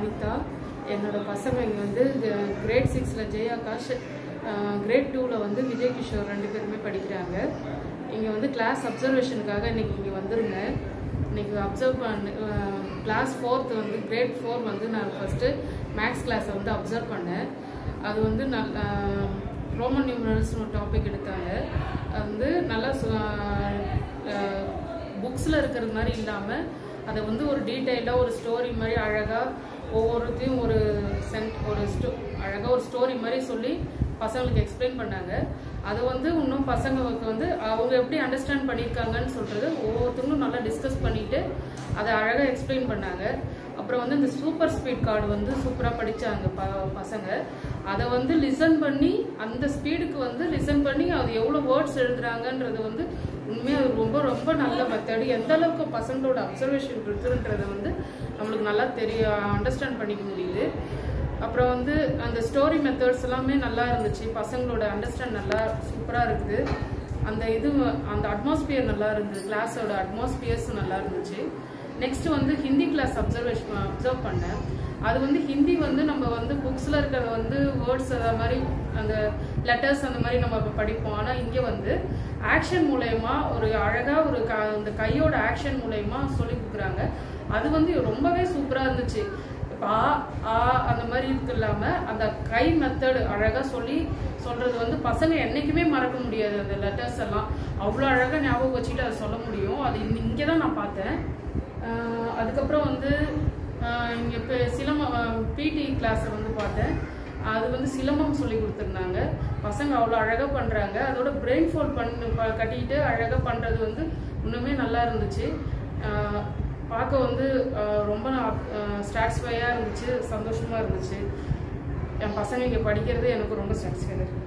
அனிதா. என்னோட பசங்க இங்கே வந்து கிரேட் 6ல் ஜெய் ஆகாஷ், கிரேட் 2ல் வந்து விஜய் கிஷோர் 2 பேருமே படிக்கிறாங்க. இங்கே வந்து கிளாஸ் அப்சர்வேஷனுக்காக இன்றைக்கி இங்கே வந்துருங்க. இன்றைக்கி அப்சர்வ் கிளாஸ் 4th வந்து கிரேட் 4 வந்து நான் ஃபஸ்ட்டு மேக்ஸ் கிளாஸை வந்து அப்சர்வ் பண்ணேன். அது வந்து ரோமன் நியூமரல்ஸ்னு ஒரு டாபிக் எடுத்தாங்க. அது வந்து நல்லா புக்ஸில் இருக்கிறது மாதிரி இல்லாமல் அதை வந்து ஒரு டீட்டெயிலாக ஒரு ஸ்டோரி மாதிரி அழகாக ஒவ்வொருத்தையும் அழகாக ஒரு ஸ்டோரி மாதிரி சொல்லி பசங்களுக்கு எக்ஸ்பிளைன் பண்ணாங்க. அதை வந்து இன்னும் பசங்களுக்கு வந்து அவங்க எப்படி அண்டர்ஸ்டாண்ட் பண்ணியிருக்காங்கன்னு சொல்கிறது ஒவ்வொருத்தங்களும் நல்லா டிஸ்கஸ் பண்ணிவிட்டு அதை அழகாக எக்ஸ்பிளைன் பண்ணாங்க. அப்புறம் வந்து இந்த சூப்பர் ஸ்பீட் கார்டு வந்து சூப்பராக படித்தாங்க பசங்க. அதை வந்து லிசன் பண்ணி அந்த ஸ்பீடுக்கு வந்து லிசன் பண்ணி அது எவ்வளோ வேர்ட்ஸ் எழுதுறாங்கன்றது வந்து உண்மையாக அது ரொம்ப ரொம்ப நல்ல மெத்தடு. எந்த அளவுக்கு பசங்களோட அப்சர்வேஷன் இருக்குன்றதை வந்து நம்மளுக்கு நல்லா அண்டர்ஸ்டாண்ட் பண்ணிக்க முடியுது. அப்புறம் வந்து அந்த ஸ்டோரி மெத்தட்ஸ் எல்லாமே நல்லா இருந்துச்சு. பசங்களோட அண்டர்ஸ்டாண்ட் நல்லா சூப்பராக இருக்குது. அந்த அட்மாஸ்பியர் நல்லா இருந்தது. கிளாஸோட அட்மாஸ்பியர்ஸ் நல்லா இருந்துச்சு. நெக்ஸ்ட் வந்து ஹிந்தி கிளாஸ் அப்சர்வ் பண்ணேன். அது வந்து ஹிந்தி வந்து நம்ம வந்து புக்ஸில் இருக்கிறத வந்து வேர்ட்ஸ் அதை மாதிரி அந்த லெட்டர்ஸ் அந்த மாதிரி நம்ம படிப்போம். ஆனால் இங்கே வந்து ஆக்ஷன் மூலயமா ஒரு அழகாக அந்த கையோட ஆக்ஷன் மூலயமா சொல்லி கொடுக்குறாங்க. அது வந்து ரொம்பவே சூப்பராக இருந்துச்சு. இப்போ அந்த மாதிரி இருக்கு இல்லாமல் அந்த கை மெத்தடு அழகாக சொல்கிறது வந்து பசங்க என்றைக்குமே மறக்க முடியாது. அந்த லெட்டர்ஸ் எல்லாம் அவ்வளோ அழகாக ஞாபகம் வச்சுட்டு அதை சொல்ல முடியும். அது இங்கே தான் நான் பார்த்தேன். அதுக்கப்புறம் வந்து இங்கே இப்போ பிடி கிளாஸை வந்து பார்த்தேன். அது வந்து சிலம்பம் சொல்லி கொடுத்துருந்தாங்க. பசங்க அவ்வளோ அழகாக பண்ணுறாங்க. அதோட பிரெயின் ஃபோல்ட் கட்டிக்கிட்டு அழகாக பண்ணுறது வந்து இன்னுமே நல்லா இருந்துச்சு. பார்க்க வந்து ரொம்ப சாட்டிஸ்ஃபையாக இருந்துச்சு, சந்தோஷமாக இருந்துச்சு. என் பசங்க இங்கே படிக்கிறது எனக்கு ரொம்ப சாட்டிஸ்ஃபைடாக இருக்குது.